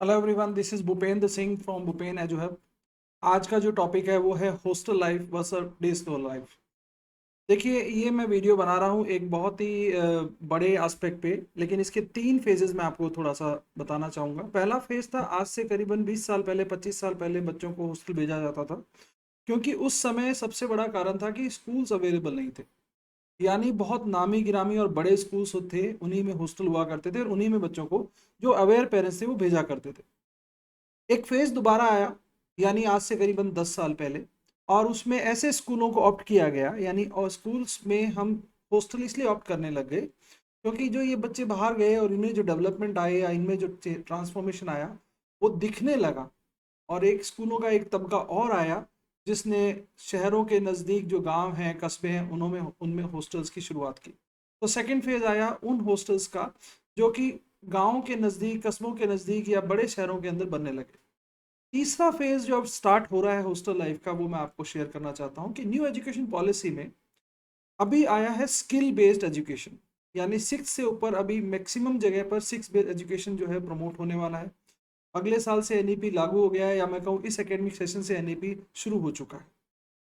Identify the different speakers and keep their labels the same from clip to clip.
Speaker 1: Hello everyone, this is Bhupendra Singh from Bhupen Eduhub. आज का जो टॉपिक है वो है hostel life versus day school life. देखिए, ये मैं वीडियो बना रहा हूँ एक बहुत ही बड़े एस्पेक्ट पे, लेकिन इसके तीन फेजेस मैं आपको थोड़ा सा बताना चाहूँगा। पहला फेज था आज से करीबन 20 साल पहले, 25 साल पहले बच्चों को हॉस्टल भेजा जाता था, क्योंकि उस समय सबसे बड़ा कारण था कि स्कूल्स अवेलेबल नहीं थे। यानी बहुत नामी गिरामी और बड़े स्कूल्स थे, उन्हीं में हॉस्टल हुआ करते थे और उन्हीं में बच्चों को जो अवेयर पेरेंट्स थे वो भेजा करते थे। एक फेज दोबारा आया, यानी आज से करीबन 10 साल पहले, और उसमें ऐसे स्कूलों को ऑप्ट किया गया, यानी और स्कूल्स में हम हॉस्टल इसलिए ऑप्ट करने लग गए क्योंकि जो ये बच्चे बाहर गए और इनमें जो डेवलपमेंट आए या इनमें जो ट्रांसफॉर्मेशन आया वो दिखने लगा। और एक स्कूलों का एक तबका और आया जिसने शहरों के नज़दीक जो गांव हैं, कस्बे हैं, उनमें उनमें हॉस्टल्स की शुरुआत की। तो सेकंड फेज आया उन हॉस्टल्स का जो कि गांव के नज़दीक, कस्बों के नज़दीक या बड़े शहरों के अंदर बनने लगे। तीसरा फेज जो अब स्टार्ट हो रहा है हॉस्टल लाइफ का, वो मैं आपको शेयर करना चाहता हूँ कि न्यू एजुकेशन पॉलिसी में अभी आया है स्किल बेस्ड एजुकेशन। यानी सिक्स से ऊपर अभी मैक्सिमम जगह पर सिक्स बेस्ड एजुकेशन जो है प्रमोट होने वाला है। अगले साल से एनईपी लागू हो गया है, या मैं कहूँ इस एकेडमिक सेशन से एनईपी शुरू हो चुका है।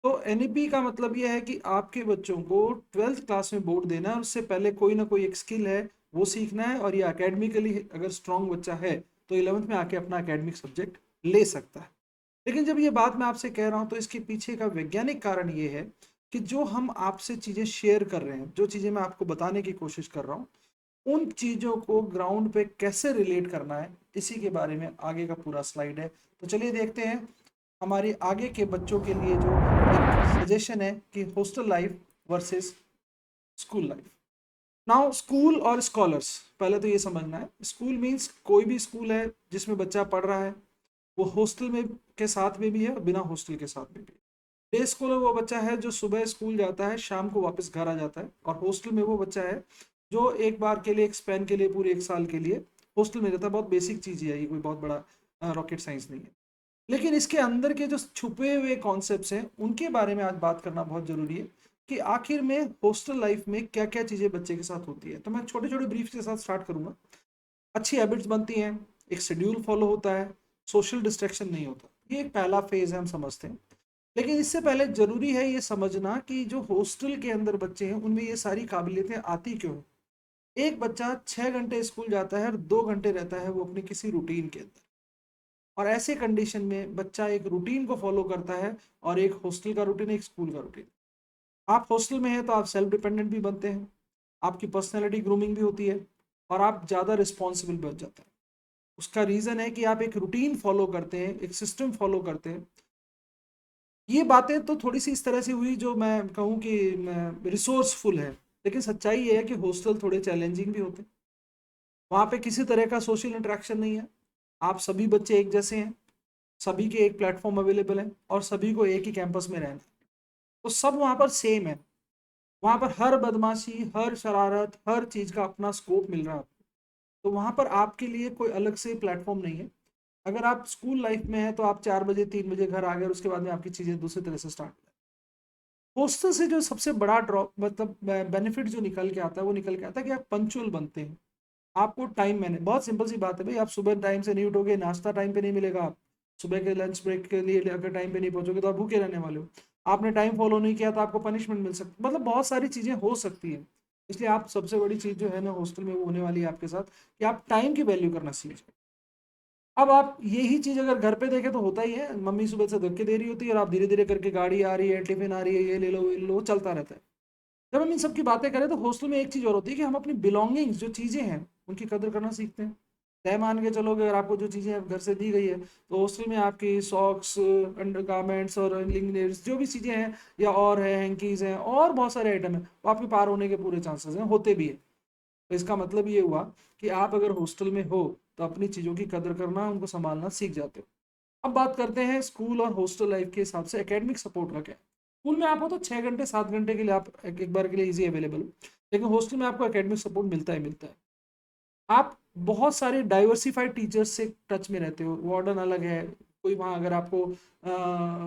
Speaker 1: तो एनईपी का मतलब यह है कि आपके बच्चों को ट्वेल्थ क्लास में बोर्ड देना है, उससे पहले कोई ना कोई एक स्किल है वो सीखना है, और ये एकेडमिकली अगर स्ट्रांग बच्चा है तो इलेवंथ में आके अपना एकेडमिक सब्जेक्ट ले सकता है। लेकिन जब ये बात मैं आपसे कह रहा हूँ तो इसके पीछे का वैज्ञानिक कारण ये है कि जो हम आपसे चीज़ें शेयर कर रहे हैं, जो चीज़ें मैं आपको बताने की कोशिश कर रहा हूँ, उन चीज़ों को ग्राउंड पे कैसे रिलेट करना है, इसी के बारे में आगे का पूरा स्लाइड है। तो चलिए देखते हैं हमारे आगे के बच्चों के लिए जो एक सजेशन है कि hostel life versus school life. Now school और स्कॉलर्स, पहले तो ये समझना है, स्कूल मीन्स कोई भी स्कूल है जिसमें बच्चा पढ़ रहा है, वो हॉस्टल में के साथ में भी है और बिना हॉस्टल के साथ में भी है। डे स्कॉलर वो बच्चा है जो सुबह स्कूल जाता है, शाम को वापस घर आ जाता है, और हॉस्टल में वो बच्चा है जो एक बार के लिए, एक स्पैन के लिए, पूरे एक साल के लिए हॉस्टल में रहता है। बहुत बेसिक चीज़ है ये, कोई बहुत बड़ा रॉकेट साइंस नहीं है। लेकिन इसके अंदर के जो छुपे हुए कॉन्सेप्ट्स हैं उनके बारे में आज बात करना बहुत ज़रूरी है कि आखिर में हॉस्टल लाइफ में क्या क्या चीज़ें बच्चे के साथ होती है। तो मैं छोटे छोटे ब्रीफ के साथ स्टार्ट करूंगा। अच्छी हैबिट्स बनती हैं, एक शेड्यूल फॉलो होता है, सोशल डिस्ट्रैक्शन नहीं होता, ये एक पहला फेज है, हम समझते हैं। लेकिन इससे पहले जरूरी है ये समझना कि जो हॉस्टल के अंदर बच्चे हैं उनमें ये सारी काबिलियतें आती क्यों हैं। एक बच्चा 6 घंटे स्कूल जाता है और 2 घंटे रहता है वो अपनी किसी रूटीन के अंदर, और ऐसे कंडीशन में बच्चा एक रूटीन को फॉलो करता है, और एक हॉस्टल का रूटीन, एक स्कूल का रूटीन। आप हॉस्टल में हैं तो आप सेल्फ डिपेंडेंट भी बनते हैं, आपकी पर्सनैलिटी ग्रूमिंग भी होती है, और आप ज़्यादा रिस्पॉन्सिबल बन जाते हैं। उसका रीज़न है कि आप एक रूटीन फॉलो करते हैं, एक सिस्टम फॉलो करते हैं। ये बातें तो थोड़ी सी इस तरह से हुई जो मैं कहूँ कि रिसोर्सफुल है, लेकिन सच्चाई ये है कि हॉस्टल थोड़े चैलेंजिंग भी होते हैं। वहाँ पे किसी तरह का सोशल इंटरेक्शन नहीं है, आप सभी बच्चे एक जैसे हैं, सभी के एक प्लेटफॉर्म अवेलेबल है, और सभी को एक ही कैंपस में रहना है, तो सब वहाँ पर सेम है। वहाँ पर हर बदमाशी, हर शरारत, हर चीज़ का अपना स्कोप मिल रहा है आपको। तो वहाँ पर आपके लिए कोई अलग से प्लेटफॉर्म नहीं है। अगर आप स्कूल लाइफ में हैं तो आप 4 बजे 3 बजे घर आ गए और उसके बाद में आपकी चीज़ें दूसरी तरह से स्टार्ट हो। हॉस्टल से जो सबसे बड़ा ड्रॉप मतलब बेनिफिट जो निकल के आता है वो निकल के आता है कि आप पंचुअल बनते हैं। आपको टाइम मैंने, बहुत सिंपल सी बात है भाई, आप सुबह टाइम से नहीं उठोगे, नाश्ता टाइम पे नहीं मिलेगा, आप सुबह के लंच ब्रेक के लिए अगर टाइम पे नहीं पहुंचोगे तो आप भूखे रहने वाले हो। आपने टाइम फॉलो नहीं किया तो आपको पनिशमेंट मिल सकती, मतलब बहुत सारी चीज़ें हो सकती हैं। इसलिए आप सबसे बड़ी चीज़ जो है ना हॉस्टल में वो होने वाली है आपके साथ कि आप टाइम की वैल्यू करना सीख जाए। अब आप यही चीज़ अगर घर पे देखें तो होता ही है, मम्मी सुबह से धक्के दे रही होती है और आप धीरे धीरे करके, गाड़ी आ रही है, टिफिन आ रही है, ये ले लो, ये ले लो, चलता रहता है। जब हम इन सब की बातें करें तो हॉस्टल में एक चीज़ और होती है कि हम अपनी बिलोंगिंग्स, जो चीज़ें हैं, उनकी कदर करना सीखते हैं। तय मान के चलोगे, अगर आपको जो चीज़ें घर से दी गई है तो हॉस्टल में आपकी सॉक्स, अंडर गारमेंट्स और लिंगनेट्स जो भी चीज़ें हैं, या और है हैंकीज हैं और बहुत सारे आइटम हैं, वो आपके पार होने के पूरे चांसेस हैं, होते भी है। तो इसका मतलब ये हुआ कि आप अगर हॉस्टल में हो तो अपनी चीज़ों की कदर करना, उनको संभालना सीख जाते हो। अब बात करते हैं स्कूल और हॉस्टल लाइफ के हिसाब से एकेडमिक सपोर्ट का क्या है। स्कूल में आप हो तो 6 घंटे 7 घंटे के लिए आप एक बार के लिए इजी अवेलेबल हो, लेकिन हॉस्टल में आपको एकेडमिक सपोर्ट मिलता ही मिलता है। आप बहुत सारे डाइवर्सिफाइड टीचर्स से टच में रहते हो, वार्डन अलग है, कोई वहाँ अगर आपको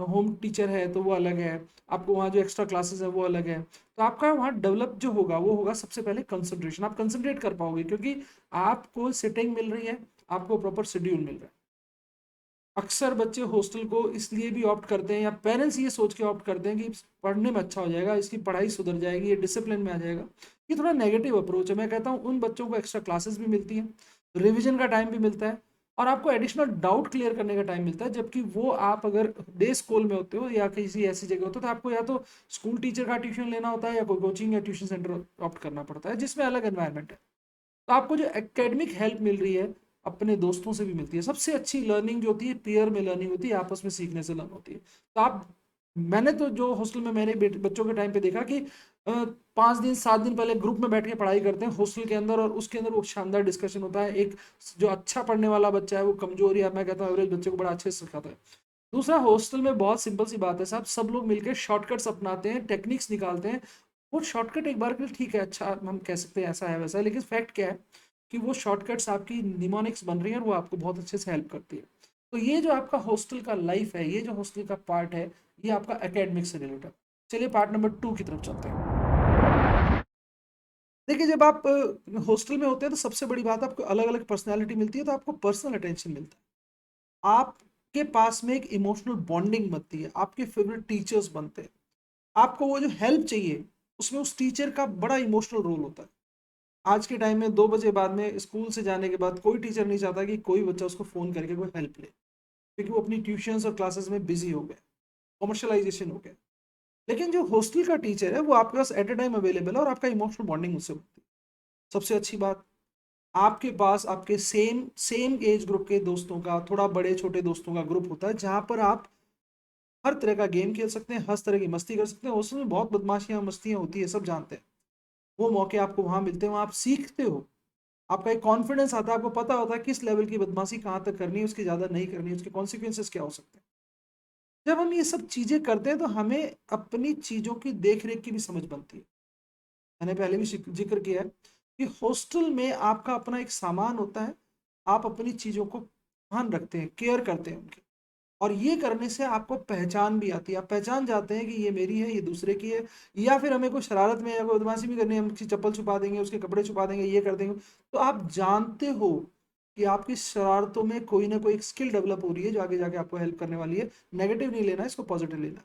Speaker 1: होम टीचर है तो वो अलग है, आपको वहाँ जो एक्स्ट्रा क्लासेस है वो अलग है। तो आपका वहाँ डेवलप जो होगा वो होगा सबसे पहले कंसंट्रेशन, आप कंसंट्रेट कर पाओगे क्योंकि आपको सिटिंग मिल रही है, आपको प्रॉपर शेड्यूल मिल रहा है। अक्सर बच्चे हॉस्टल को इसलिए भी ऑप्ट करते हैं या पेरेंट्स ये सोच के ऑप्ट करते हैं कि पढ़ने में अच्छा हो जाएगा, इसकी पढ़ाई सुधर जाएगी, ये डिसिप्लिन में आ जाएगा। ये थोड़ा नेगेटिव अप्रोच है। मैं कहता हूँ उन बच्चों को एक्स्ट्रा क्लासेस भी मिलती हैं, रिविजन का टाइम भी मिलता है और आपको एडिशनल डाउट क्लियर करने का टाइम मिलता है। जबकि वो आप अगर डे स्कूल में होते हो या किसी ऐसी जगह होते हो तो आपको या तो स्कूल टीचर का ट्यूशन लेना होता है या कोई कोचिंग या ट्यूशन सेंटर ऑप्ट करना पड़ता है जिसमें अलग एनवायरनमेंट है। तो आपको जो एकेडमिक हेल्प मिल रही है अपने दोस्तों से भी मिलती है। सबसे अच्छी लर्निंग जो होती है पीयर में लर्निंग होती है, आपस में सीखने से लर्न होती है। तो आप, मैंने तो जो हॉस्टल में मेरे बच्चों के टाइम पे देखा कि 5 दिन 7 दिन पहले ग्रुप में बैठ के पढ़ाई करते हैं हॉस्टल के अंदर और उसके अंदर वो शानदार डिस्कशन होता है। एक जो अच्छा पढ़ने वाला बच्चा है वो कमजोर या मैं कहता हूँ एवरेज बच्चे को बड़ा अच्छे से सिखाता है। दूसरा, हॉस्टल में बहुत सिंपल सी बात है साहब, सब लोग मिलकर शॉर्टकट्स अपनाते हैं, टेक्निक्स निकालते हैं। वो शॉर्टकट एक बार के लिए ठीक है, अच्छा हम कह सकते हैं ऐसा है वैसा है, लेकिन फैक्ट क्या है कि वो शॉर्टकट्स आपकी निमोनिक्स बन रही है और वो आपको बहुत अच्छे से हेल्प करती है। तो ये जो आपका हॉस्टल का लाइफ है, ये जो हॉस्टल का पार्ट है, ये आपका एकेडमिक से रिलेटेड। चलिए पार्ट नंबर 2 की तरफ चलते हैं। देखिए, जब आप हॉस्टल में होते हैं तो सबसे बड़ी बात, आपको अलग अलग पर्सनैलिटी मिलती है तो आपको पर्सनल अटेंशन मिलता है। आपके पास में एक इमोशनल बॉन्डिंग बनती है, आपके फेवरेट टीचर्स बनते हैं। आपको वो जो हेल्प चाहिए उसमें उस टीचर का बड़ा इमोशनल रोल होता है। आज के टाइम में 2 बजे बाद में स्कूल से जाने के बाद कोई टीचर नहीं चाहता कि कोई बच्चा उसको फ़ोन करके कोई हेल्प ले, क्योंकि वो अपनी ट्यूशन्स और क्लासेस में बिजी हो गए, कमर्शलाइजेशन हो गया। लेकिन जो हॉस्टल का टीचर है वो आपके पास एट ए टाइम अवेलेबल है और आपका इमोशनल बॉन्डिंग उससे होती है। सबसे अच्छी बात, आपके पास आपके सेम सेम एज ग्रुप के दोस्तों का, थोड़ा बड़े छोटे दोस्तों का ग्रुप होता है जहाँ पर आप हर तरह का गेम खेल सकते हैं, हर तरह की मस्ती कर सकते हैं। हॉस्टल में बहुत बदमाशियाँ मस्तियाँ होती है, सब जानते हैं। वो मौके आपको वहाँ मिलते हैं, वहाँ आप सीखते हो। आपका एक कॉन्फिडेंस आता है, आपको पता होता है किस लेवल की बदमाशी कहाँ तक करनी है, उसकी ज़्यादा नहीं करनी है, उसके कॉन्सिक्वेंसेस क्या हो सकते हैं। जब हम ये सब चीज़ें करते हैं तो हमें अपनी चीज़ों की देख रेख की भी समझ बनती है। मैंने पहले भी जिक्र किया है कि हॉस्टल में आपका अपना एक सामान होता है, आप अपनी चीज़ों को ध्यान रखते हैं, केयर करते हैं उनकी। और ये करने से आपको पहचान भी आती है, आप पहचान जाते हैं कि ये मेरी है, ये दूसरे की है। या फिर हमें कोई शरारत में या कोई बदमाशी भी करनी है, हम उसकी चप्पल छुपा देंगे, उसके कपड़े छुपा देंगे, ये कर देंगे। तो आप जानते हो कि आपकी शरारतों में कोई ना कोई एक स्किल डेवलप हो रही है जो आगे जाके आपको हेल्प करने वाली है। नेगेटिव नहीं लेना, इसको पॉजिटिव लेना।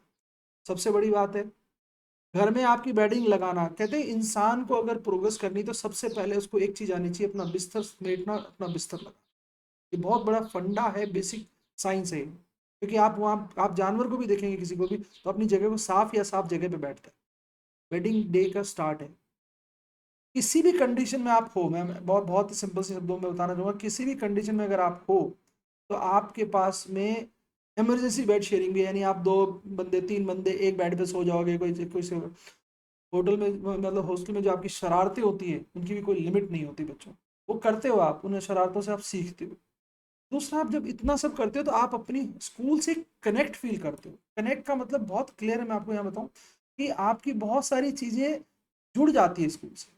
Speaker 1: सबसे बड़ी बात है, घर में आपकी बेडिंग लगाना। कहते हैं इंसान को अगर प्रोग्रेस करनी तो सबसे पहले उसको एक चीज आनी चाहिए, अपना बिस्तर समेटना, अपना बिस्तर लगाना। ये बहुत बड़ा फंडा है, बेसिक साइंस है। क्योंकि आप वहाँ आप जानवर को भी देखेंगे, किसी को भी, तो अपनी जगह को साफ या साफ जगह पे बैठता है। वेडिंग डे का स्टार्ट है। किसी भी कंडीशन में आप हो, मैं बहुत बहुत सिंपल से शब्दों में बताना चाहूँगा, किसी भी कंडीशन में अगर आप हो तो आपके पास में इमरजेंसी बेड शेयरिंग भी है। यानी आप 2 बंदे 3 बंदे एक बेड पे सो जाओगे। कोई कोई होटल में, मतलब हॉस्टल में जो आपकी शरारतें होती है उनकी भी कोई लिमिट नहीं होती बच्चों। वो करते हो आप, उन शरारतों से आप सीखते हो। दूसरा, आप जब इतना सब करते हो तो आप अपनी स्कूल से कनेक्ट फील करते हो। कनेक्ट का मतलब बहुत क्लियर है, मैं आपको यहाँ बताऊँ कि आपकी बहुत सारी चीज़ें जुड़ जाती है स्कूल से।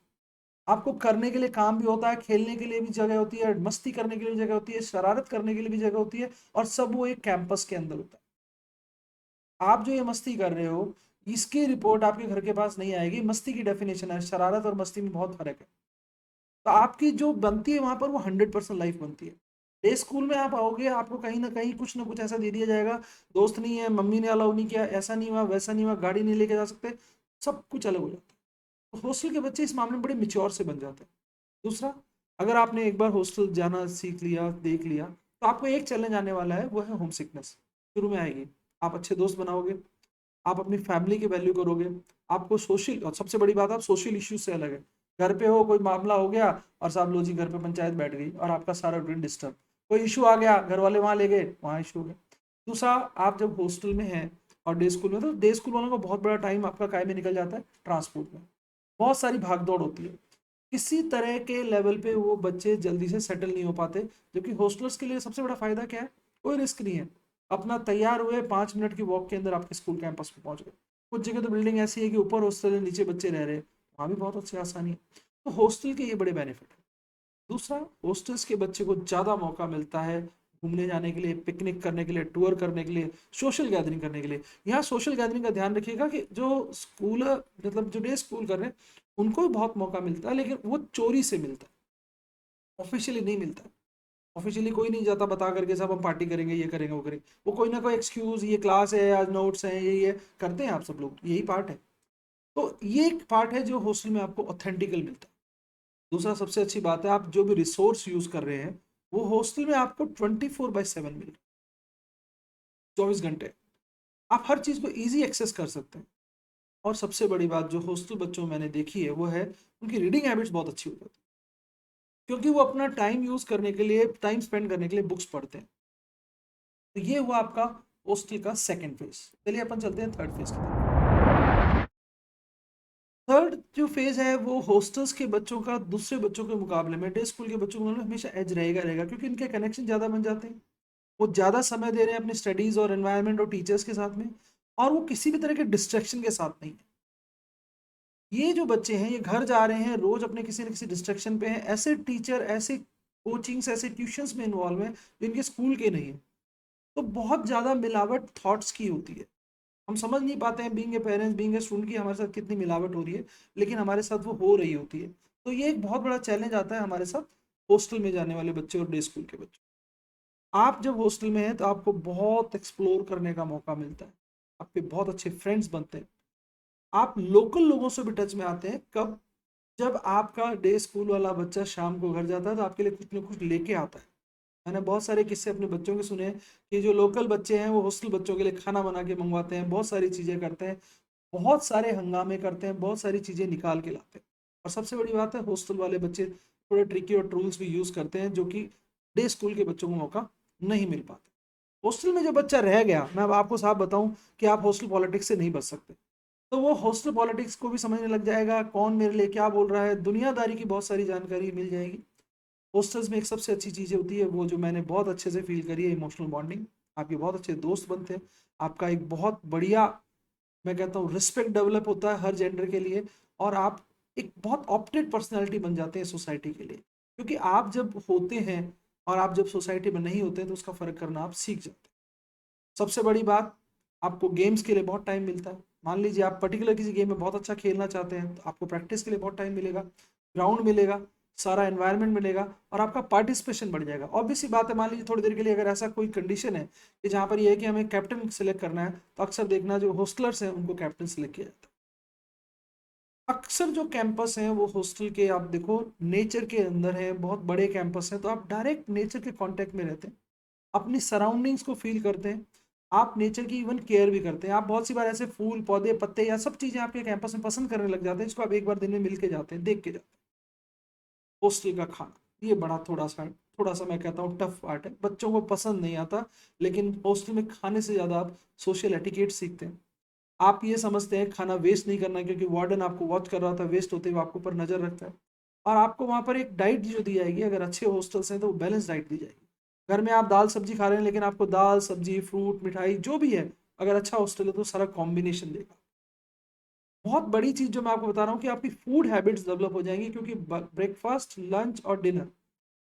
Speaker 1: आपको करने के लिए काम भी होता है, खेलने के लिए भी जगह होती है, मस्ती करने के लिए जगह होती है, शरारत करने के लिए भी जगह होती है, और सब वो एक कैंपस के अंदर होता है। आप जो ये मस्ती कर रहे हो, इसकी रिपोर्ट आपके घर के पास नहीं आएगी। मस्ती की डेफिनेशन है, शरारत और मस्ती में बहुत फर्क है। तो आपकी जो बनती है वहां पर वो 100% लाइफ बनती है। डे स्कूल में आप आओगे, आपको कहीं ना कुछ ऐसा दे दिया जाएगा, दोस्त नहीं है, मम्मी ने अलाउ नहीं किया, ऐसा नहीं हुआ, वैसा नहीं हुआ, गाड़ी नहीं लेके जा सकते, सब कुछ अलग हो जाता है। तो हॉस्टल के बच्चे इस मामले में बड़े मिच्योर से बन जाते हैं। दूसरा, अगर आपने एक बार हॉस्टल जाना सीख लिया, देख लिया, तो आपको एक चैलेंज आने वाला है, वो है होम सिकनेस। शुरू में आएगी। आप अच्छे दोस्त बनाओगे, आप अपनी फैमिली की वैल्यू करोगे, आपको सोशल, और सबसे बड़ी बात, आप सोशल इश्यूज से अलग है। घर पे हो, कोई मामला हो गया और साहब लो जी घर पे पंचायत बैठ गई और आपका सारा रूटीन डिस्टर्ब। कोई इशू आ गया, घर वाले वहां ले गए, वहां इशू हो गया। दूसरा, आप जब हॉस्टल में हैं और डे स्कूल में, तो डे स्कूल वालों का बहुत बड़ा टाइम आपका काय में निकल जाता है, ट्रांसपोर्ट में। बहुत सारी भाग दौड़ होती है। किसी तरह के लेवल पे वो बच्चे जल्दी से सेटल नहीं हो पाते। जबकि हॉस्टलर्स के लिए सबसे बड़ा फायदा क्या है, कोई रिस्क नहीं है। अपना तैयार हुए 5 मिनट की वॉक के अंदर आपके स्कूल कैंपस पे पहुंच गए। कुछ जगह तो बिल्डिंग ऐसी है कि ऊपर हॉस्टल है, नीचे बच्चे रह रहे हैं, वहाँ भी बहुत अच्छी आसानी है। तो हॉस्टल के ये बड़े बेनिफिट है। दूसरा, हॉस्टल्स के बच्चे को ज़्यादा मौका मिलता है घूमने जाने के लिए, पिकनिक करने के लिए, टूर करने के लिए, सोशल गैदरिंग करने के लिए। यहाँ सोशल गैदरिंग का ध्यान रखिएगा कि जो स्कूल, मतलब जो डे स्कूल कर रहे हैं, उनको भी बहुत मौका मिलता है, लेकिन वो चोरी से मिलता है, ऑफिशियली नहीं मिलता। ऑफिशियली कोई नहीं जाता बता करके सब हम पार्टी करेंगे, ये करेंगे, वो करेंगे। वो कोई ना कोई एक्सक्यूज, ये क्लास है, आज नोट्स हैं, ये करते हैं आप सब लोग, यही पार्ट है। तो ये एक पार्ट है जो हॉस्टल में आपको ऑथेंटिकल मिलता है। दूसरा सबसे अच्छी बात है, आप जो भी रिसोर्स यूज कर रहे हैं वो हॉस्टल में आपको 24/7 मिल रहा है, 24 घंटे आप हर चीज को इजी एक्सेस कर सकते हैं। और सबसे बड़ी बात जो हॉस्टल बच्चों में मैंने देखी है वो है उनकी रीडिंग हैबिट्स बहुत अच्छी हो जाती है, क्योंकि वो अपना टाइम यूज करने के लिए, टाइम स्पेंड करने के लिए बुक्स पढ़ते हैं। तो ये हुआ आपका हॉस्टल का सेकंड फेज। चलिए अपन चलते हैं थर्ड फेज की तरफ। थर्ड जो फेज है वो हॉस्टल्स के बच्चों का दूसरे बच्चों के मुकाबले में, डे स्कूल के बच्चों के मुकाबले हमेशा एज रहेगा रहेगा, क्योंकि इनके कनेक्शन ज़्यादा बन जाते हैं। वो ज़्यादा समय दे रहे हैं अपनी स्टडीज़ और एनवायरनमेंट और टीचर्स के साथ में, और वो किसी भी तरह के डिस्ट्रैक्शन के साथ नहीं है। ये जो बच्चे हैं ये घर जा रहे हैं, रोज अपने किसी न किसी डिस्ट्रैक्शन पे हैं, ऐसे टीचर, ऐसे कोचिंग्स, ऐसे ट्यूशंस में इन्वॉल्व हैं जो इनके स्कूल के नहीं है। तो बहुत ज़्यादा मिलावट थॉट्स की होती है। हम समझ नहीं पाते हैं being a parents, being a student की हमारे साथ कितनी मिलावट हो रही है, लेकिन हमारे साथ वो हो रही होती है। तो ये एक बहुत बड़ा चैलेंज आता है हमारे साथ हॉस्टल में जाने वाले बच्चे और डे स्कूल के बच्चे। आप जब हॉस्टल में हैं तो आपको बहुत एक्सप्लोर करने का मौका मिलता है, आपके बहुत अच्छे फ्रेंड्स बनते हैं, आप लोकल लोगों से भी टच में आते हैं। कब? जब आपका डे स्कूल वाला बच्चा शाम को घर जाता है तो आपके लिए कुछ ना कुछ लेके आता है। मैंने बहुत सारे किस्से अपने बच्चों के सुने हैं कि जो लोकल बच्चे हैं वो हॉस्टल बच्चों के लिए खाना बना के मंगवाते हैं, बहुत सारी चीज़ें करते हैं, बहुत सारे हंगामे करते हैं, बहुत सारी चीज़ें निकाल के लाते हैं। और सबसे बड़ी बात है, हॉस्टल वाले बच्चे थोड़े ट्रिकी और टूल्स भी यूज़ करते हैं जो कि डे स्कूल के बच्चों को मौका नहीं मिल पाता। हॉस्टल में जो बच्चा रह गया, मैं अब आपको साफ बताऊं कि आप हॉस्टल पॉलिटिक्स से नहीं बच सकते। तो वो हॉस्टल पॉलिटिक्स को भी समझने लग जाएगा, कौन मेरे लिए क्या बोल रहा है, दुनियादारी की बहुत सारी जानकारी मिल जाएगी। हॉस्टल्स में एक सबसे अच्छी चीज़ होती है वो जो मैंने बहुत अच्छे से फील करी है, इमोशनल बॉन्डिंग। आपके बहुत अच्छे दोस्त बनते हैं, आपका एक बहुत बढ़िया, मैं कहता हूँ, रिस्पेक्ट डेवलप होता है हर जेंडर के लिए, और आप एक बहुत ऑप्टेड पर्सनैलिटी बन जाते हैं सोसाइटी के लिए। क्योंकि आप जब होते हैं और आप जब सोसाइटी में नहीं होते हैं तो उसका फ़र्क करना आप सीख जाते हैं। सबसे बड़ी बात, आपको गेम्स के लिए बहुत टाइम मिलता है। मान लीजिए आप पर्टिकुलर किसी गेम में बहुत अच्छा खेलना चाहते हैं तो आपको प्रैक्टिस के लिए बहुत टाइम मिलेगा, ग्राउंड मिलेगा, सारा एनवायरनमेंट मिलेगा, और आपका पार्टिसिपेशन बढ़ जाएगा। ऑब्वियसली बात है, मान लीजिए थोड़ी देर के लिए अगर ऐसा कोई कंडीशन है कि जहाँ पर ये है कि हमें कैप्टन सेलेक्ट करना है, तो अक्सर देखना जो हॉस्टलर्स हैं उनको कैप्टन सेलेक्ट किया जाता है। अक्सर जो कैंपस हैं वो हॉस्टल के, आप देखो, नेचर के अंदर है, बहुत बड़े कैंपस हैं, तो आप डायरेक्ट नेचर के कांटेक्ट में रहते हैं, अपनी सराउंडिंग्स को फील करते हैं, आप नेचर की इवन केयर भी करते हैं। आप बहुत सी बार ऐसे फूल, पौधे, पत्ते या सब चीज़ें आपके कैंपस में पसंद करने लग जाते हैं, जिसको आप एक बार दिन में मिल के जाते हैं, देख के जाते हैं। हॉस्टल का खाना, ये बड़ा थोड़ा सा मैं कहता हूँ टफ पार्ट है, बच्चों को पसंद नहीं आता। लेकिन हॉस्टल में खाने से ज़्यादा आप सोशल एटिकेट सीखते हैं। आप ये समझते हैं खाना वेस्ट नहीं करना, क्योंकि वार्डन आपको वॉच कर रहा था वेस्ट होते हुए, आपके ऊपर नजर रखता है। और आपको वहाँ पर एक डाइट जो दी जाएगी, अगर अच्छे हॉस्टल्स हैं तो बैलेंस डाइट दी जाएगी। घर में आप दाल सब्जी खा रहे हैं, लेकिन आपको दाल सब्जी, फ्रूट, मिठाई जो भी है, अगर अच्छा हॉस्टल है तो सारा कॉम्बिनेशन देगा। बहुत बड़ी चीज़ जो मैं आपको बता रहा हूँ कि आपकी फूड हैबिट्स डेवलप हो जाएंगी, क्योंकि ब्रेकफास्ट, लंच और डिनर,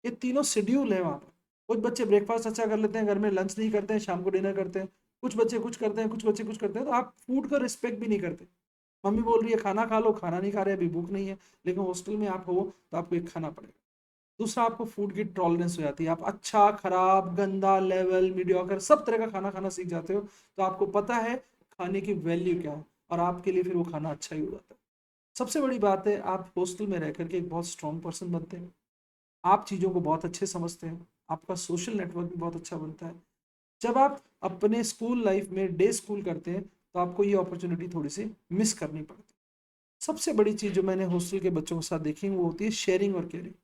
Speaker 1: ये तीनों शेड्यूल है वहाँ पर। कुछ बच्चे ब्रेकफास्ट अच्छा कर लेते हैं, घर में लंच नहीं करते हैं, शाम को डिनर करते हैं। कुछ बच्चे कुछ करते हैं, कुछ बच्चे कुछ करते हैं, तो आप फूड का रिस्पेक्ट भी नहीं करते। मम्मी बोल रही है खाना खा लो, खाना नहीं खा रहे, अभी भूख नहीं है, लेकिन हॉस्टल में आप हो तो आपको एक खाना पड़ेगा। दूसरा, आपको फूड की टॉलरेंस हो जाती है, आप अच्छा, खराब, गंदा, लेवल, मीडियोकर सब तरह का खाना खाना सीख जाते हो। तो आपको पता है खाने की वैल्यू क्या है, और आपके लिए फिर वो खाना अच्छा ही हो जाता है। सबसे बड़ी बात है, आप हॉस्टल में रह करके एक बहुत स्ट्रॉन्ग पर्सन बनते हैं, आप चीज़ों को बहुत अच्छे समझते हैं, आपका सोशल नेटवर्क भी बहुत अच्छा बनता है। जब आप अपने स्कूल लाइफ में डे स्कूल करते हैं तो आपको ये अपॉर्चुनिटी थोड़ी सी मिस करनी पड़ती है। सबसे बड़ी चीज़ जो मैंने हॉस्टल के बच्चों के साथ देखी है वो होती है शेयरिंग और केयरिंग।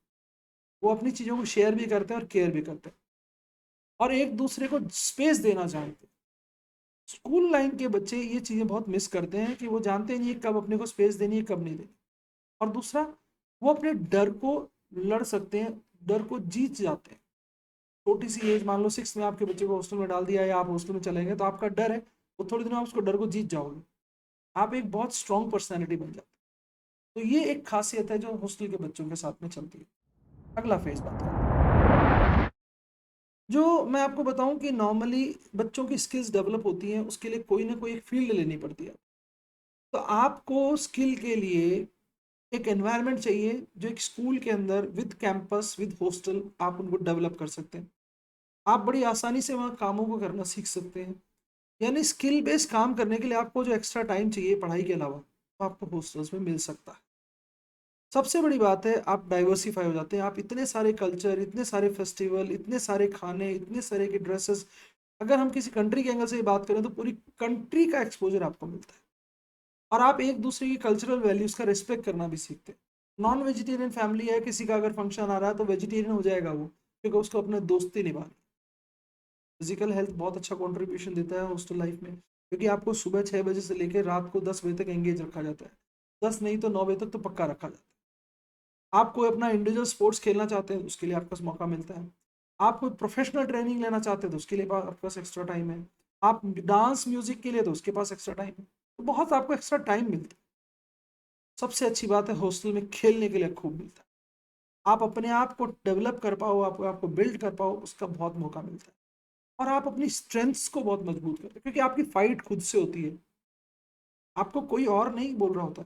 Speaker 1: वो अपनी चीज़ों को शेयर भी करते हैं और केयर भी करते हैं, और एक दूसरे को स्पेस देना जानते हैं। स्कूल लाइन के बच्चे ये चीज़ें बहुत मिस करते हैं कि वो जानते नहीं है कब अपने को स्पेस देनी है, कब नहीं देनी। और दूसरा, वो अपने डर को लड़ सकते हैं, डर को जीत जाते हैं। छोटी सी एज, मान लो 6 में आपके बच्चे को हॉस्टल में डाल दिया, या आप हॉस्टल में चलेंगे, तो आपका डर है, वो थोड़े दिनों आप उसको डर को जीत जाओगे, आप एक बहुत स्ट्रॉन्ग पर्सनैलिटी बन जाते हैं। तो ये एक खासियत है जो हॉस्टल के बच्चों के साथ में चलती है। अगला फेज बात है, जो मैं आपको बताऊं कि नॉर्मली बच्चों की स्किल्स डेवलप होती हैं, उसके लिए कोई ना कोई एक फील्ड लेनी पड़ती है। तो आपको स्किल के लिए एक एनवायरनमेंट चाहिए जो एक स्कूल के अंदर विद कैंपस विद हॉस्टल आप उनको डेवलप कर सकते हैं। आप बड़ी आसानी से वहाँ कामों को करना सीख सकते हैं। यानी स्किल बेस्ड काम करने के लिए आपको जो एक्स्ट्रा टाइम चाहिए पढ़ाई के अलावा, वो आपको हॉस्टल्स में मिल सकता है। सबसे बड़ी बात है आप डाइवर्सिफाई हो जाते हैं, आप इतने सारे कल्चर, इतने सारे फेस्टिवल, इतने सारे खाने, इतने सारे की ड्रेसेस, अगर हम किसी कंट्री के एंगल से बात करें तो पूरी कंट्री का एक्सपोजर आपको मिलता है। और आप एक दूसरे की कल्चरल वैल्यूज का रिस्पेक्ट करना भी सीखते हैं। नॉन वेजिटेरियन फैमिली है, किसी का अगर फंक्शन आ रहा है तो वेजिटेरियन हो जाएगा वो, क्योंकि उसको अपने दोस्ती निभानी। फिजिकल हेल्थ बहुत अच्छा कंट्रीब्यूशन देता है हॉस्टल लाइफ में, क्योंकि आपको सुबह 6 बजे से लेकर रात को 10 बजे तक एंगेज रखा जाता है। 10 नहीं तो 9 बजे तक तो पक्का रखा जाता है। आप कोई अपना इंडिविजुअल स्पोर्ट्स खेलना चाहते हैं, उसके लिए आपके पास मौका मिलता है। आप कोई प्रोफेशनल ट्रेनिंग लेना चाहते हैं तो उसके लिए आपके पास एक्स्ट्रा टाइम है। आप डांस म्यूजिक के लिए तो उसके पास एक्स्ट्रा टाइम है। तो बहुत आपको एक्स्ट्रा टाइम मिलता है। सबसे अच्छी बात है हॉस्टल में खेलने के लिए खूब मिलता है। आप अपने आप को डेवलप कर पाओ, आपको बिल्ड कर पाओ, उसका बहुत मौका मिलता है। और आप अपनी स्ट्रेंथ्स को बहुत मजबूत करते हैं, क्योंकि आपकी फाइट खुद से होती है। आपको कोई और नहीं बोल रहा होता,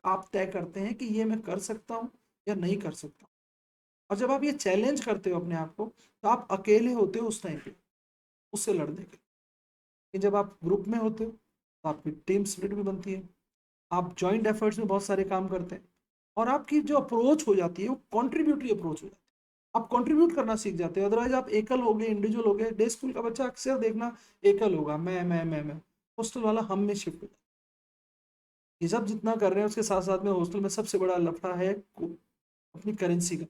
Speaker 1: आप तय करते हैं कि ये मैं कर सकता हूँ या नहीं कर सकता। और जब आप ये चैलेंज करते हो अपने आप को, तो आप अकेले होते हो उस टाइम पे उससे लड़ने के लिए। लेकिन जब आप ग्रुप में होते हो तो आपकी टीम स्पिरिट भी बनती है। आप जॉइंट एफर्ट्स में बहुत सारे काम करते हैं। और आपकी जो अप्रोच हो जाती है वो कॉन्ट्रीब्यूटरी अप्रोच हो जाती है। आप कंट्रीब्यूट करना सीख जाते हो। अदरवाइज आप एकल हो गए, इंडिविजुअल हो गए। डे स्कूल का बच्चा अक्सर देखना एकल होगा, मैं। हॉस्टल वाला हम में शिफ्ट हो जाता है। ये सब जितना कर रहे हैं उसके साथ साथ में हॉस्टल में सबसे बड़ा लफड़ा है अपनी करेंसी का,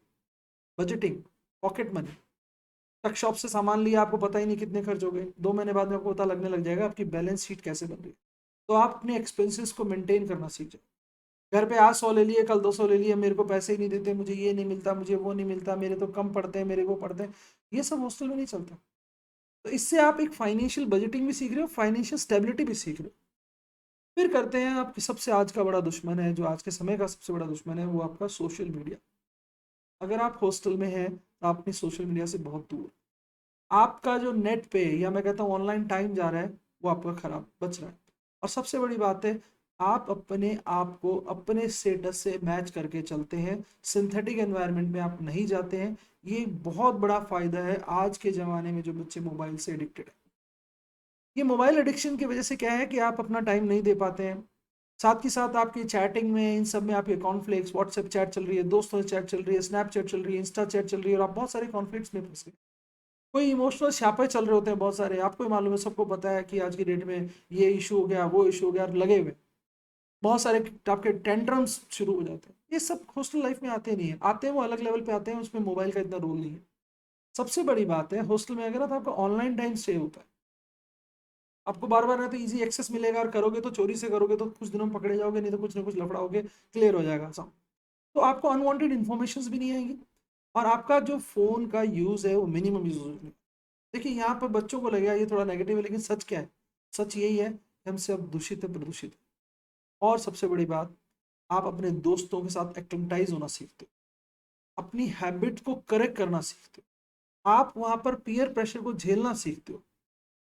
Speaker 1: बजटिंग, पॉकेट मनी। तक शॉप से सामान लिया, आपको पता ही नहीं कितने खर्च हो गए। 2 महीने बाद में आपको पता लगने लग जाएगा आपकी बैलेंस शीट कैसे बन रही है। तो आप अपने एक्सपेंसेस को मेंटेन करना सीख जाओ। घर पे आज 100 ले लिए, कल 200 ले लिए, मेरे को पैसे ही नहीं देते, मुझे ये नहीं मिलता, मुझे वो नहीं मिलता, मेरे तो कम पड़ते हैं, मेरे वो पड़ते हैं। ये सब हॉस्टल में नहीं चलता। तो इससे आप एक फाइनेंशियल बजटिंग भी सीख रहे हो, फाइनेंशियल स्टेबिलिटी भी सीख रहे हो। फिर करते हैं आपके सबसे आज का बड़ा दुश्मन है, जो आज के समय का सबसे बड़ा दुश्मन है, वो आपका सोशल मीडिया। अगर आप हॉस्टल में हैं तो आप अपनी सोशल मीडिया से बहुत दूर। आपका जो नेट पे या मैं कहता हूँ ऑनलाइन टाइम जा रहा है, वो आपका खराब बच रहा है। और सबसे बड़ी बात है, आप अपने आप को अपने स्टेटस से मैच करके चलते हैं, सिंथेटिक एनवायरनमेंट में आप नहीं जाते हैं। ये बहुत बड़ा फायदा है आज के ज़माने में जो बच्चे मोबाइल से एडिक्टेड है। ये मोबाइल एडिक्शन की वजह से क्या है कि आप अपना टाइम नहीं दे पाते हैं। साथ ही साथ आपकी चैटिंग में, इन सब में आपके कॉन्फ्लिक्ट्स, व्हाट्सएप चैट चल रही है, दोस्तों से चैट चल रही है, स्नैपचैट चल रही है, इंस्टा चैट चल रही है, और आप बहुत सारे कॉन्फ्लिक्ट्स में फंस गए। कोई इमोशनल छापे चल रहे होते हैं बहुत सारे, आपको ही मालूम है, सबको पता है कि आज की डेट में ये इशू हो गया, वो इशू हो गया, लगे हुए बहुत सारे आपके टेंट्रम्स शुरू हो जाते हैं। ये सब हॉस्टल लाइफ में आते नहीं है, आते हैं वो अलग लेवल पे आते हैं, उसमें मोबाइल का इतना रोल नहीं है। सबसे बड़ी बात है हॉस्टल में अगर तो आपका ऑनलाइन टाइम स्टे होता है। आपको बार बार ना तो इजी एक्सेस मिलेगा, और करोगे तो चोरी से करोगे तो कुछ दिनों में पकड़े जाओगे, नहीं तो कुछ ना कुछ लफड़ा होगे, क्लियर हो जाएगा सब। तो आपको अनवांटेड इन्फॉर्मेशन भी नहीं आएंगी। और आपका जो फोन का यूज है वो मिनिमम यूज होगा। देखिए यहाँ पर बच्चों को लगेगा ये थोड़ा नेगेटिव है, लेकिन सच क्या है? सच यही है कि हमसे अब दूषित है, प्रदूषित है। और सबसे बड़ी बात, आप अपने दोस्तों के साथ एक्टिविटाइज होना सीखते हो, अपनी हैबिट को करेक्ट करना सीखते हो, आप वहाँ पर पीयर प्रेशर को झेलना सीखते हो।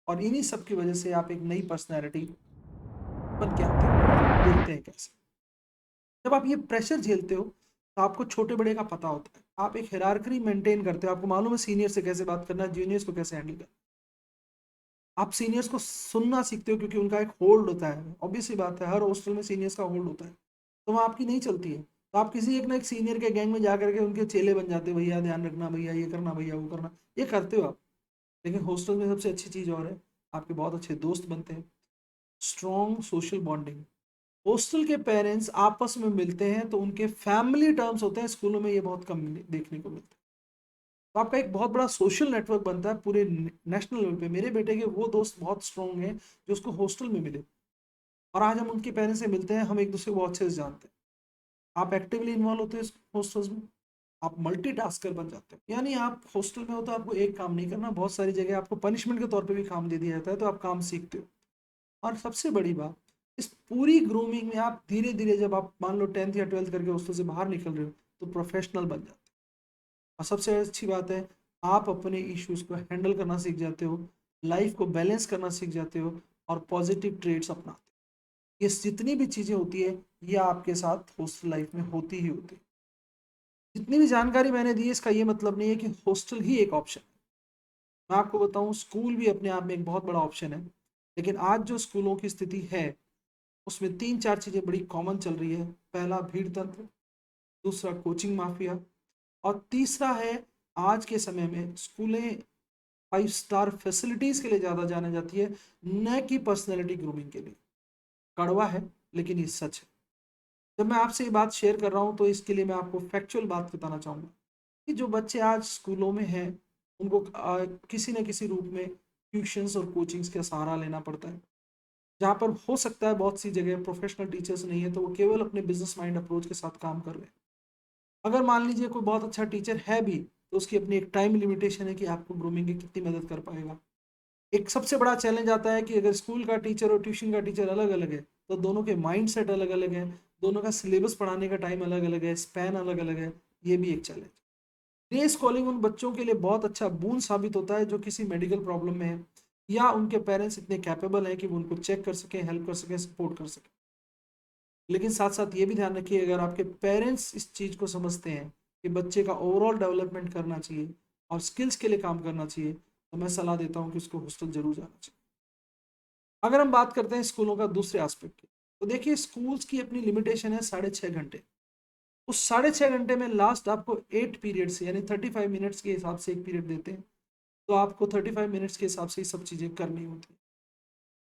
Speaker 1: और इन्हीं सब की वजह से आप एक नई पर्सनैलिटी बन के आते हो। देखते हैं कैसे। जब आप ये प्रेशर झेलते हो तो आपको छोटे बड़े का पता होता है, आप एक हिरार्की मेंटेन करते हो, आपको मालूम है सीनियर से कैसे बात करना है, जूनियर्स को कैसे हैंडल करना है। आप सीनियर्स को सुनना सीखते हो, क्योंकि उनका एक होल्ड होता है। ऑब्वियस सी बात है, हर हॉस्टल में सीनियर्स का होल्ड होता है, तो वहाँ आपकी नहीं चलती है। तो आप किसी एक ना एक सीनियर के गैंग में जा करके उनके चेले बन जाते हो, भैया ध्यान रखना, भैया ये करना, भैया वो करना, ये करते हो आप। लेकिन हॉस्टल में सबसे अच्छी चीज़ और है, आपके बहुत अच्छे दोस्त बनते हैं, स्ट्रॉन्ग सोशल बॉन्डिंग। हॉस्टल के पेरेंट्स आपस में मिलते हैं तो उनके फैमिली टर्म्स होते हैं, स्कूलों में ये बहुत कम देखने को मिलता है। तो आपका एक बहुत बड़ा सोशल नेटवर्क बनता है पूरे नेशनल लेवल पे। मेरे बेटे के वो दोस्त बहुत स्ट्रॉन्ग हैं जो उसको हॉस्टल में मिले, और आज हम उनके पेरेंट्स से मिलते हैं, हम एक दूसरे को बहुत अच्छे से जानते हैं। आप एक्टिवली इन्वॉल्व होते हैं हॉस्टल्स में, आप मल्टीटास्कर बन जाते हैं। यानी आप हॉस्टल में हो तो आपको एक काम नहीं करना, बहुत सारी जगह आपको पनिशमेंट के तौर पे भी काम दे दिया जाता है, तो आप काम सीखते हो। और सबसे बड़ी बात, इस पूरी ग्रूमिंग में आप धीरे धीरे, जब आप मान लो 10th या 12th करके हॉस्टल से बाहर निकल रहे हो, तो प्रोफेशनल बन जाते हो। और सबसे अच्छी बात है, आप अपने इश्यूज को हैंडल करना सीख जाते हो, लाइफ को बैलेंस करना सीख जाते हो, और पॉजिटिव ट्रेड्स अपनाते हो। ये जितनी भी चीज़ें होती है ये आपके साथ हॉस्टल लाइफ में होती ही होती है। जितनी भी जानकारी मैंने दी है इसका ये मतलब नहीं है कि हॉस्टल ही एक ऑप्शन है। मैं आपको बताऊँ स्कूल भी अपने आप में एक बहुत बड़ा ऑप्शन है। लेकिन आज जो स्कूलों की स्थिति है उसमें 3-4 चीज़ें बड़ी कॉमन चल रही है। पहला भीड़ तंत्र, दूसरा कोचिंग माफिया और तीसरा है आज के समय में स्कूलें 5 स्टार फैसिलिटीज़ के लिए ज़्यादा जानी जाती है, न कि पर्सनैलिटी ग्रूमिंग के लिए। कड़वा है लेकिन ये सच है। जब मैं आपसे ये बात शेयर कर रहा हूँ तो इसके लिए मैं आपको फैक्चुअल बात बताना चाहूँगा कि जो बच्चे आज स्कूलों में हैं उनको किसी न किसी रूप में ट्यूशन्स और कोचिंग्स का सहारा लेना पड़ता है। जहाँ पर हो सकता है बहुत सी जगह प्रोफेशनल टीचर्स नहीं है तो वो केवल अपने बिजनेस माइंड अप्रोच के साथ काम कर रहे हैं। अगर मान लीजिए कोई बहुत अच्छा टीचर है भी तो उसकी अपनी एक टाइम लिमिटेशन है कि आपको ग्रूमिंग की कितनी मदद कर पाएगा। एक सबसे बड़ा चैलेंज आता है कि अगर स्कूल का टीचर और ट्यूशन का टीचर अलग अलग है तो दोनों के माइंड सेट अलग अलग है, दोनों का सिलेबस पढ़ाने का टाइम अलग अलग है, स्पैन अलग अलग है। ये भी एक चैलेंज। डे स्कॉलिंग उन बच्चों के लिए बहुत अच्छा बून साबित होता है जो किसी मेडिकल प्रॉब्लम में है या उनके पेरेंट्स इतने कैपेबल हैं कि वो उनको चेक कर सकें, हेल्प कर सकें, सपोर्ट कर सकें। लेकिन साथ साथ ये भी ध्यान रखिए अगर आपके पेरेंट्स इस चीज़ को समझते हैं कि बच्चे का ओवरऑल डेवलपमेंट करना चाहिए और स्किल्स के लिए काम करना चाहिए तो मैं सलाह देता हूँ कि उसको हॉस्टल जरूर जाना चाहिए। अगर हम बात करते हैं स्कूलों का दूसरे एस्पेक्ट की तो देखिए स्कूल्स की अपनी लिमिटेशन है 6.5 घंटे। उस 6.5 घंटे में लास्ट आपको 8 पीरियड्स यानी 35 मिनट्स के हिसाब से एक पीरियड देते हैं। तो आपको 35 मिनट्स के हिसाब से ये सब चीज़ें करनी होती है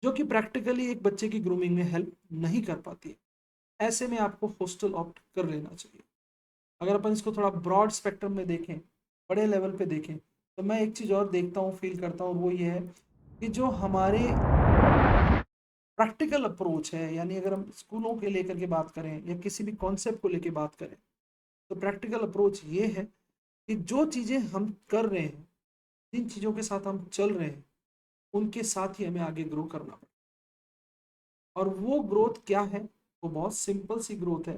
Speaker 1: जो कि प्रैक्टिकली एक बच्चे की ग्रूमिंग में हेल्प नहीं कर पाती है। ऐसे में आपको हॉस्टल ऑप्ट कर लेना चाहिए। अगर अपन इसको थोड़ा ब्रॉड स्पेक्ट्रम में देखें, बड़े लेवल पे देखें, तो मैं एक चीज़ और देखता हूँ, फील करता हूँ, वो ये है कि जो हमारे प्रैक्टिकल अप्रोच है, यानी अगर हम स्कूलों के लेकर के बात करें या किसी भी कॉन्सेप्ट को लेकर बात करें, तो प्रैक्टिकल अप्रोच ये है कि जो चीज़ें हम कर रहे हैं, जिन चीज़ों के साथ हम चल रहे हैं, उनके साथ ही हमें आगे ग्रो करना पड़ेगा। और वो ग्रोथ क्या है? वो बहुत सिंपल सी ग्रोथ है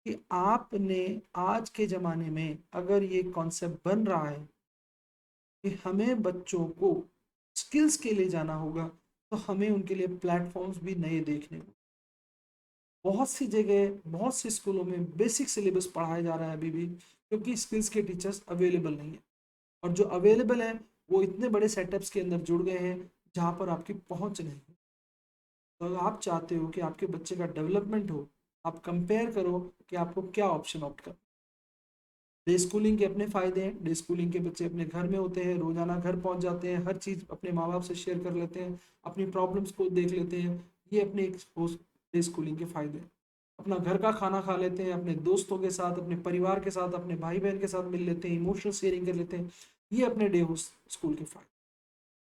Speaker 1: कि आपने आज के ज़माने में अगर ये कॉन्सेप्ट बन रहा है कि हमें बच्चों को स्किल्स के लिए जाना होगा तो हमें उनके लिए प्लेटफॉर्म्स भी नए देखने होंगे। बहुत सी जगह बहुत से स्कूलों में बेसिक सिलेबस पढ़ाया जा रहा है अभी भी क्योंकि स्किल्स के टीचर्स अवेलेबल नहीं है। और जो अवेलेबल है वो इतने बड़े सेटअप्स के अंदर जुड़ गए हैं जहाँ पर आपकी पहुँच नहीं है। तो अगर आप चाहते हो कि आपके बच्चे का डेवलपमेंट हो, आप कंपेयर करो कि आपको क्या ऑप्शन ऑप्ट कर। डे स्कूलिंग के अपने फ़ायदे हैं। डे स्कूलिंग के बच्चे अपने घर में होते हैं, रोज़ाना घर पहुंच जाते हैं, हर चीज़ अपने माँ बाप से शेयर कर लेते हैं, अपनी प्रॉब्लम्स को देख लेते हैं। ये अपने एक डे स्कूलिंग के फ़ायदे हैं। अपना घर का खाना खा लेते हैं, अपने दोस्तों के साथ, अपने परिवार के साथ, अपने भाई बहन के साथ मिल लेते हैं, इमोशनल शेयरिंग कर लेते हैं। ये अपने डे स्कूल के फ़ायदे।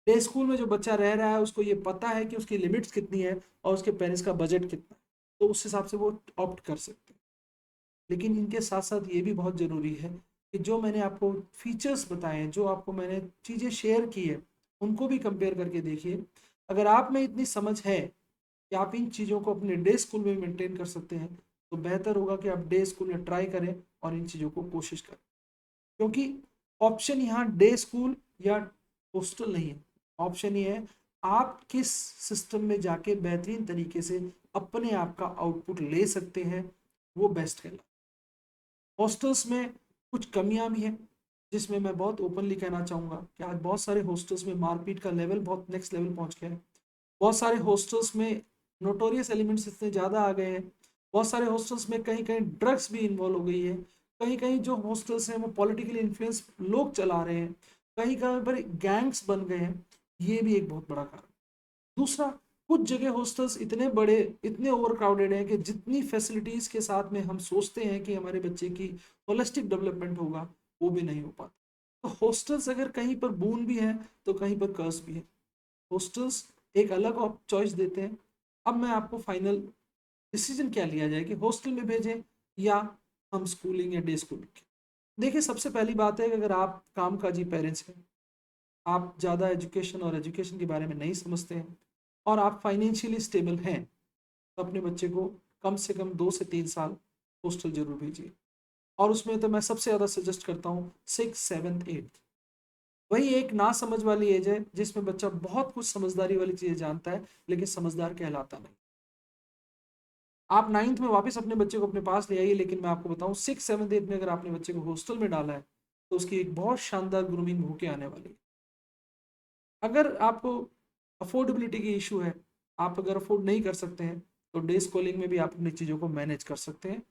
Speaker 1: डे स्कूल में जो बच्चा रह रहा है उसको ये पता है कि उसकी लिमिट्स कितनी है और उसके पेरेंट्स का बजट कितना है, तो उस हिसाब से वो ऑप्ट कर सकते हैं। लेकिन इनके साथ साथ ये भी बहुत ज़रूरी है कि जो मैंने आपको फीचर्स बताए हैं, जो आपको मैंने चीज़ें शेयर की है, उनको भी कंपेयर करके देखिए। अगर आप में इतनी समझ है कि आप इन चीज़ों को अपने डे स्कूल में मेंटेन कर सकते हैं तो बेहतर होगा कि आप डे स्कूल में ट्राई करें और इन चीज़ों को कोशिश करें। क्योंकि ऑप्शन यहाँ डे स्कूल या हॉस्टल नहीं है। ऑप्शन ये है आप किस सिस्टम में जाके बेहतरीन तरीके से अपने आप का आउटपुट ले सकते हैं, वो बेस्ट कहलाता है। हॉस्टल्स में कुछ कमियां भी हैं जिसमें मैं बहुत ओपनली कहना चाहूँगा कि आज बहुत सारे हॉस्टल्स में मारपीट का लेवल बहुत नेक्स्ट लेवल पहुँच गया है। बहुत सारे हॉस्टल्स में नोटोरियस एलिमेंट्स इतने ज़्यादा आ गए हैं। बहुत सारे हॉस्टल्स में कहीं कहीं ड्रग्स भी इन्वॉल्व हो गई है। कहीं कहीं जो हॉस्टल्स हैं वो पॉलिटिकली इन्फ्लुएंस लोग चला रहे हैं। कहीं कहीं पर गैंग्स बन गए हैं। ये भी एक बहुत बड़ा कारण। दूसरा, कुछ जगह हॉस्टल्स इतने बड़े, इतने ओवर क्राउडेड हैं कि जितनी फैसिलिटीज़ के साथ में हम सोचते हैं कि हमारे बच्चे की होलिस्टिक डेवलपमेंट होगा, वो भी नहीं हो पाता। तो हॉस्टल्स अगर कहीं पर बून भी है तो कहीं पर कर्स भी है। हॉस्टल्स एक अलग चॉइस देते हैं। अब मैं आपको फाइनल डिसीजन क्या लिया जाए कि हॉस्टल में भेजें या हम स्कूलिंग या डे स्कूलिंग। देखिए सबसे पहली बात है कि अगर आप कामकाजी पेरेंट्स हैं, आप ज़्यादा एजुकेशन और एजुकेशन के बारे में नहीं समझते हैं और आप फाइनेंशियली स्टेबल हैं तो अपने बच्चे को कम से कम 2 से 3 साल हॉस्टल जरूर भेजिए। और उसमें तो मैं सबसे ज़्यादा सजेस्ट करता हूँ 6, 7, 8। वही एक ना समझ वाली एज है जिसमें बच्चा बहुत कुछ समझदारी वाली चीज़ें जानता है लेकिन समझदार कहलाता नहीं। आप 9th में वापस अपने बच्चे को अपने पास ले आइए, लेकिन मैं आपको बताऊं 6, 7, 8 में अगर आपने बच्चे को हॉस्टल में डाला है तो उसकी एक बहुत शानदार ग्रूमिंग होके आने वाली है। अगर आपको अफोर्डेबिलिटी की इशू है, आप अगर अफोर्ड नहीं कर सकते हैं, तो डे स्कूलिंग में भी आप अपनी चीज़ों को मैनेज कर सकते हैं।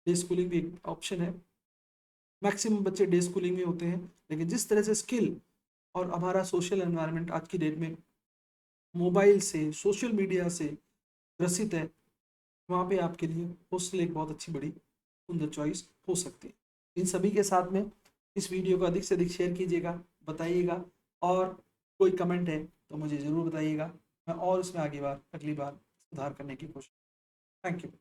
Speaker 1: डे स्कूलिंग भी एक ऑप्शन है। मैक्सिमम बच्चे डे स्कूलिंग में होते हैं, लेकिन जिस तरह से स्किल और हमारा सोशल एनवायरनमेंट आज की डेट में मोबाइल से, सोशल मीडिया से ग्रसित है, वहाँ पे आपके लिए हॉस्टल एक बहुत अच्छी बड़ी सुंदर चॉइस हो सकती है। इन सभी के साथ में इस वीडियो को अधिक से अधिक शेयर कीजिएगा, बताइएगा, और कोई कमेंट है तो मुझे ज़रूर बताइएगा। मैं और इसमें अगली बार सुधार करने की कोशिश। Thank you.